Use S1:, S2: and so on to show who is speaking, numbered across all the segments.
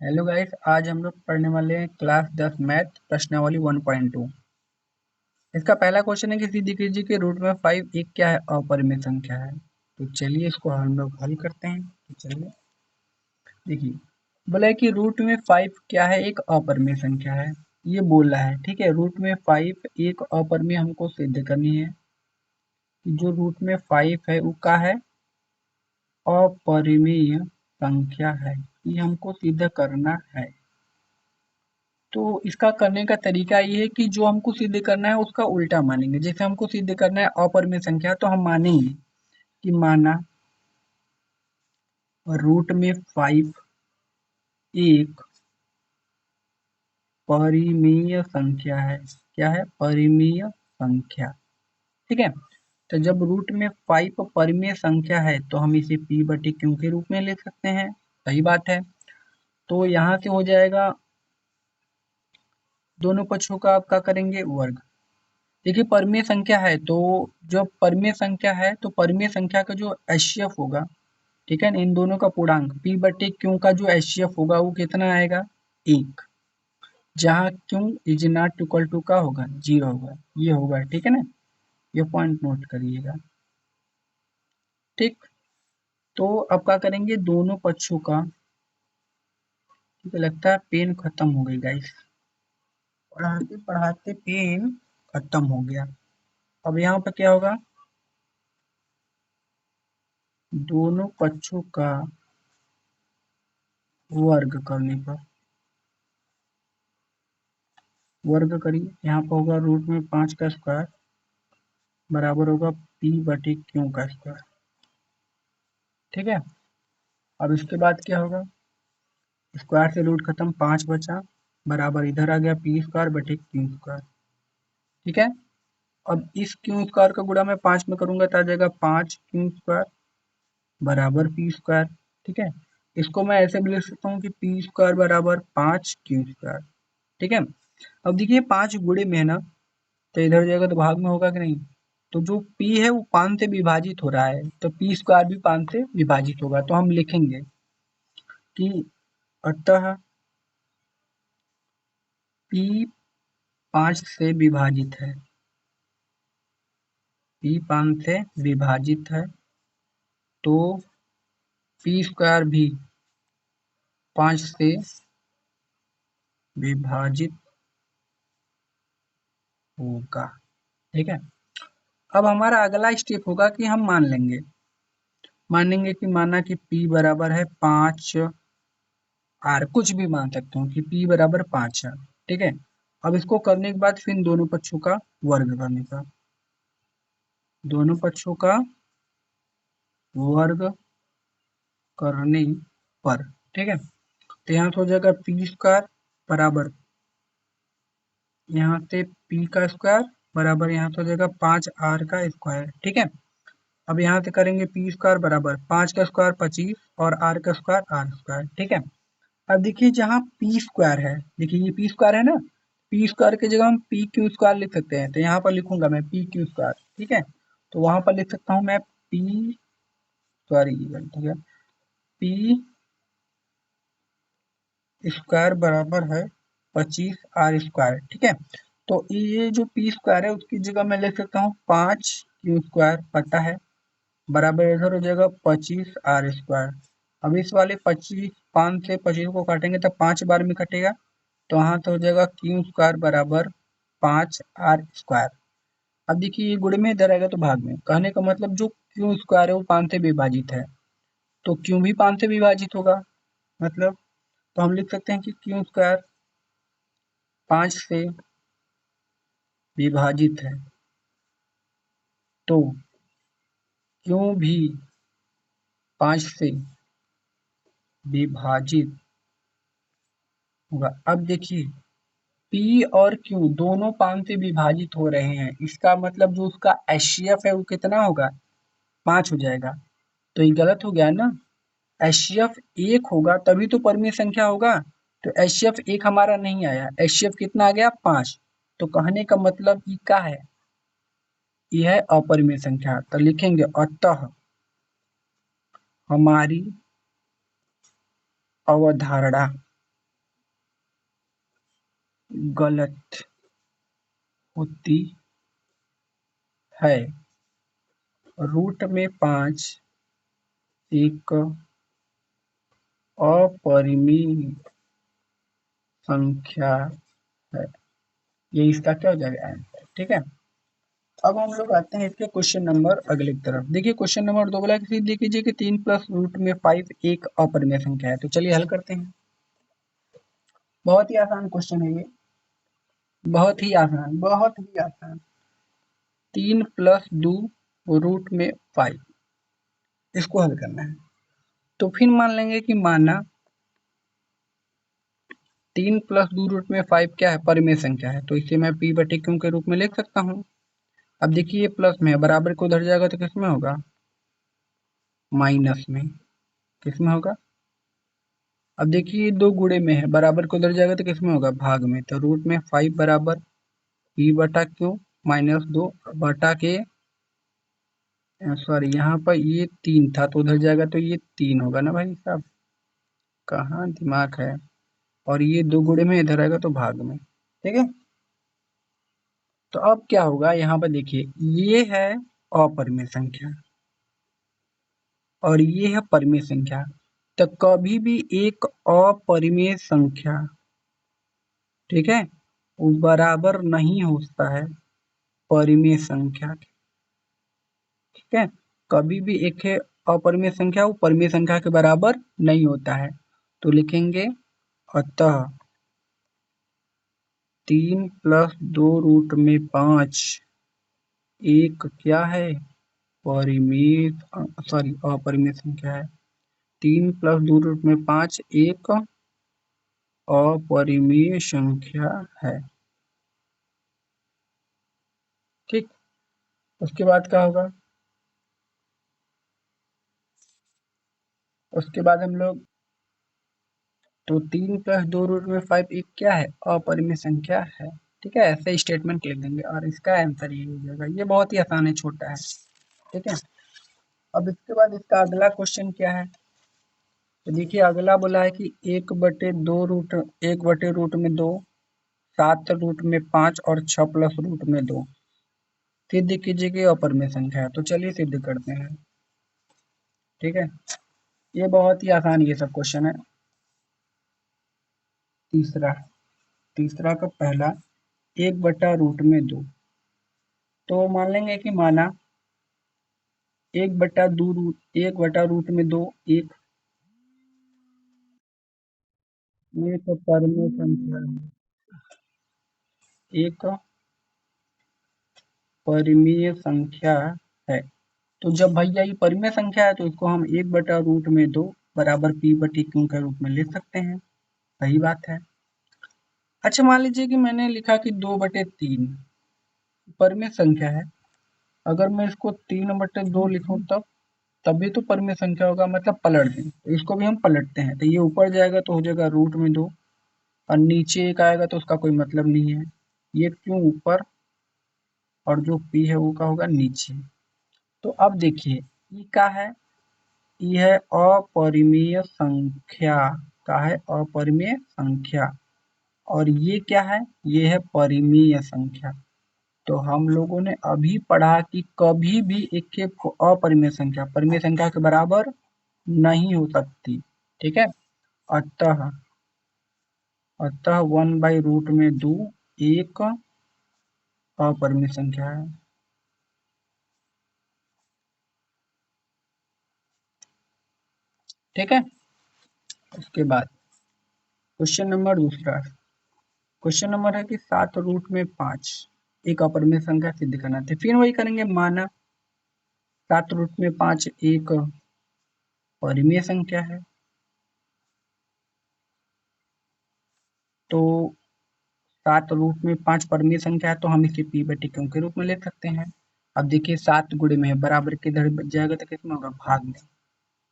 S1: Hello guys, आज हम लोग पढ़ने वाले हैं क्लास 10 मैथ प्रश्नावली 1.2। इसका पहला क्वेश्चन है कि सीधी कीजिए कि रूट में 5 एक क्या है, अपरिमेय संख्या है। तो चलिए इसको हम लोग हल करते हैं। तो चलिए देखिए, बोला है कि रूट में 5 क्या है, एक अपरिमेय संख्या है। ये बोल रहा है, ठीक है। रूट में 5 एक अपरिमेय हमको सिद्ध करनी है कि जो रूट में 5 है वो क्या है, अपरिमेय संख्या है। ये हमको सिद्ध करना है। तो इसका करने का तरीका ये है कि जो हमको सिद्ध करना है उसका उल्टा मानेंगे। जैसे हमको सिद्ध करना है अपरिमेय संख्या, तो हम मानेंगे कि माना रूट में 5 एक परिमेय संख्या है। क्या है? परिमेय संख्या। ठीक है। तो जब रूट में 5 परिमेय संख्या है तो हम इसे p बटे क्यू के रूप में लिख सकते हैं। सही बात है। तो यहाँ से हो जाएगा, दोनों पक्षों का आप क्या करेंगे, वर्ग। देखिए, परिमेय संख्या है तो जब परिमेय संख्या है तो परिमेय संख्या का जो एचसीएफ होगा, ठीक है ना, इन दोनों का पूर्णांक p बटे क्यू का जो एचसीएफ होगा वो कितना आएगा, 1। जहाँ q is not equal to का होगा, 0 होगा। ये होगा, ठीक है ना। ये पॉइंट नोट करिएगा। ठीक। तो अब क्या करेंगे, दोनों पक्षों का, ठीक है, लगता है पेन खत्म हो गई गाइस। पढ़ाते पढ़ाते पेन खत्म हो गया। अब यहाँ पर क्या होगा, दोनों पक्षों का वर्ग करने पर, वर्ग करिए। यहाँ पर होगा रूट में 5 का स्क्वायर बराबर होगा p बटे क्यू का स्क्वायर। ठीक है। अब इसके बाद क्या होगा, स्क्वायर से रूट खत्म, 5 बचा, बराबर इधर आ गया p स्क्वायर बटे क्यू स्क्वायर। ठीक है। अब इस क्यू स्क्वायर का गुणा मैं 5 में करूंगा तो आ जाएगा 5 क्यू स्क्वायर बराबर p स्क्वायर। ठीक है। इसको मैं ऐसे भी लिख सकता हूँ कि p स्क्वायर बराबर 5 क्यू स्क्वायर। ठीक है। अब देखिए, 5 गुणे में है ना, तो इधर जाएगा तो भाग में होगा कि नहीं। तो जो p है वो 5 से विभाजित हो रहा है, तो p स्क्वायर भी 5 से विभाजित होगा। तो हम लिखेंगे कि अतः p 5 से विभाजित है, p 5 से विभाजित है, तो p स्क्वायर भी 5 से विभाजित होगा। ठीक है। अब हमारा अगला स्टेप होगा कि हम मानेंगे कि माना कि p बराबर है 5 r, कुछ भी मान सकते हो कि p बराबर 5 है। ठीक है। अब इसको करने के बाद फिर दोनों पक्षों का वर्ग करने का, दोनों पक्षों का वर्ग करने पर, ठीक है। तो यहाँ से हो जाएगा p स्क्वायर बराबर, यहाँ से p का स्क्वायर बराबर, यहाँ से हो जाएगा 5r का स्क्वायर। ठीक है। अब यहाँ से करेंगे p स्क्वायर बराबर 5 का स्क्वायर 25 और r का स्क्वायर r स्क्वायर। ठीक है। अब देखिए, जहाँ p स्क्वायर है, देखिए ये p स्क्वायर है ना, p स्क्वायर की जगह हम p क्यू स्क्वायर लिख सकते हैं। तो यहाँ पर लिखूंगा मैं p क्यू स्क्वायर। ठीक है। तो वहां पर लिख सकता हूँ मैं p, सॉरी ठीक है, p स्क्वायर बराबर है 25 आर स्क्वायर। ठीक है। तो ये जो p स्क्वायर है उसकी जगह मैं लिख सकता हूँ 5 क्यू स्क्वायर पता है, बराबर इधर हो जाएगा 25 आर स्क्वायर। अब इस वाले 25, 5 से 25 को काटेंगे तो 5 बार में कटेगा, तो यहाँ तो हो जाएगा क्यू स्क्वायर बराबर 5 आर स्क्वायर। अब देखिए, ये गुणे में इधर आएगा तो भाग में, कहने का मतलब जो क्यू स्क्वायर है वो 5 से विभाजित है, तो क्यू भी 5 से विभाजित होगा। मतलब, तो हम लिख सकते हैं कि क्यू स्क्वायर 5 से विभाजित है, तो क्यू भी 5 से विभाजित होगा। अब देखिए, P और Q दोनों 5 से विभाजित हो रहे हैं, इसका मतलब जो उसका एचसीएफ है वो कितना होगा, 5 हो जाएगा। तो ये गलत हो गया ना, एचसीएफ 1 होगा तभी तो परिमेय संख्या होगा। तो एचसीएफ 1 हमारा नहीं आया, एचसीएफ कितना आ गया, 5। तो कहने का मतलब ये क्या है, ये है अपरिमेय संख्या। तो लिखेंगे अतः हमारी अवधारणा गलत होती है। रूट में 5 एक अपरिमेय संख्या है। ये इसका क्या हो जाएगा आंसर। ठीक है, अब हम लोग आते हैं इसके क्वेश्चन नंबर अगले की तरफ। देखिए क्वेश्चन नंबर 2 बोला कि देख लीजिए कि 3 प्लस रूट में 5 एक अपरिमेय संख्या है। तो चलिए हल करते हैं। बहुत ही आसान क्वेश्चन है ये, बहुत ही आसान, बहुत ही आसान। 3 प्लस 2 रूट में 5, इसको हल करना है। तो फिर मान लेंगे कि माना 3 प्लस 2 रूट में 5 क्या है, परिमेय संख्या है। तो इसे मैं p बटे q के रूप में लिख सकता हूँ। अब देखिए ये प्लस में है, बराबर को उधर जाएगा तो किसमें होगा, माइनस में। किसमें होगा, अब देखिए दो गुणे में है, बराबर को उधर जाएगा तो किसमें होगा, भाग में। तो रूट में 5 बराबर p बटा q माइनस 2 बटा के, सॉरी यहाँ पर ये 3 था तो उधर जाएगा तो ये 3 होगा ना भाई साहब, कहाँ दिमाग है। और ये दो गुणे में इधर आएगा तो भाग में। ठीक है, तो अब क्या होगा, यहाँ पर देखिए ये है अपरिमेय संख्या और ये है परिमेय संख्या। तो कभी भी एक अपरिमेय संख्या, ठीक है, वो बराबर नहीं होता है परिमेय संख्या के। ठीक है, कभी भी एक है अपरिमेय संख्या, वो परिमेय संख्या के बराबर नहीं होता है। तो लिखेंगे अतः 3 प्लस 2 रूट में 5 एक क्या है, परिमेय, सॉरी अपरिमेय संख्या है। 3 प्लस 2 रूट में 5 एक अपरिमेय संख्या है। ठीक, उसके बाद क्या होगा, उसके बाद हम लोग, तो 3 प्लस 2 रूट में 5 एक क्या है, अपरिमेय संख्या है। ठीक है, ऐसे स्टेटमेंट लिख देंगे और इसका आंसर ये हो जाएगा। ये बहुत ही आसान है, छोटा है। ठीक है, अब इसके बाद इसका अगला क्वेश्चन क्या है, तो देखिए अगला बोला है कि 1 बटे रूट में 2, 7 रूट में 5 और 6 प्लस रूट में 2 सिद्ध कीजिए कि अपरिमेय संख्या है। तो चलिए सिद्ध करते हैं। ठीक है, ये बहुत ही आसान ये सब क्वेश्चन है। तीसरा तीसरा का पहला 1/√2, तो मान लेंगे कि माना 1/√2 एक एक परिमेय संख्या है, एक परिमेय संख्या है। तो जब भैया ये परिमेय संख्या है तो इसको हम 1/√2 बराबर p बटी q के रूप में लिख सकते हैं। सही बात है। अच्छा मान लीजिए कि मैंने लिखा कि 2/3 परिमेय संख्या है, अगर मैं इसको 3/2 लिखूं तब भी तो परिमेय संख्या होगा, मतलब पलट दें तो इसको भी हम पलटते हैं। तो ये ऊपर जाएगा तो हो जाएगा √2 और नीचे एक आएगा तो उसका कोई मतलब नहीं है। ये क्यों ऊपर और जो p है वो का होगा नीचे। तो अब देखिए ये क्या है, ये है अपरिमेय संख्या, का है अपरिमेय संख्या, और ये क्या है, ये है परिमेय संख्या। तो हम लोगों ने अभी पढ़ा कि कभी भी एक के अपरिमेय संख्या परिमेय संख्या के बराबर नहीं हो सकती। ठीक है, अतः अतः 1/√2 एक अपरिमेय संख्या है। ठीक है, उसके बाद क्वेश्चन नंबर दूसरा, क्वेश्चन नंबर है कि 7√5 एक अपरिमेय संख्या सिद्ध करना था। फिर वही करेंगे, माना 7√5 एक परिमेय संख्या है। तो 7√5 परिमेय संख्या है तो हम इसे p बटे q के रूप में लिख सकते हैं। अब देखिए 7 गुणे में है, बराबर के इधर जाएगा तो किसमें होगा, भाग में।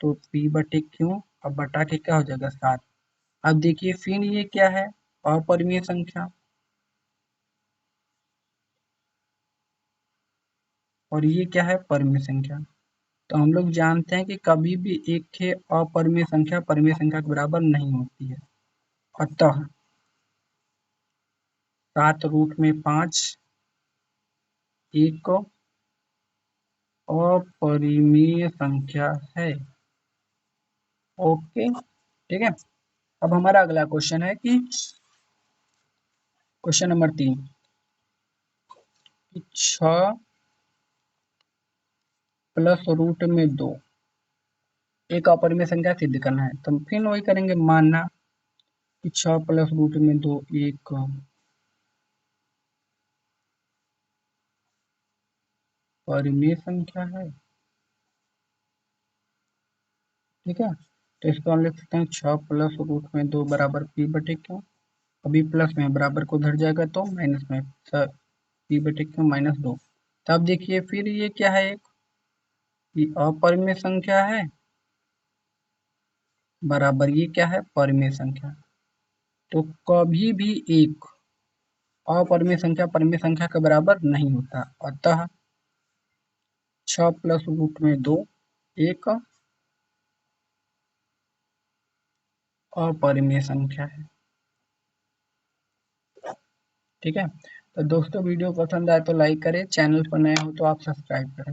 S1: तो p बटे q अब बटा के क्या हो जाएगा 7। अब देखिए फिर ये क्या है, अपरिमेय संख्या, और ये क्या है, परिमेय संख्या। तो हम लोग जानते हैं कि कभी भी एक है अपरिमेय संख्या परिमेय संख्या के बराबर नहीं होती है। अतः 7 रूट में 5 एक अपरिमेय संख्या है। ओके, ठीक है। अब हमारा अगला क्वेश्चन है कि क्वेश्चन नंबर 3 कि 6 प्लस रूट में 2 एक अपरिमेय संख्या सिद्ध करना है। तो फिर वही करेंगे, मानना कि 6 प्लस रूट में 2 एक परिमेय संख्या है। ठीक है, तो इसको हम लिख सकते हैं 6 प्लस रूट में 2 बराबर पी बटे क्यों। अभी प्लस में बराबर को उधर जाएगा तो माइनस में पी बटे क्यों माइनस 2। तब देखिए फिर ये क्या है, एक अपरिमेय संख्या है बराबर ये क्या है परिमेय संख्या। तो कभी भी एक अपरिमेय संख्या परिमेय संख्या के बराबर नहीं होता, अतः 6 प्लस रूट में 2 एक अपरिमेय संख्या है। ठीक है, तो दोस्तों वीडियो पसंद आए तो लाइक करें, चैनल पर नए हो तो आप सब्सक्राइब करें।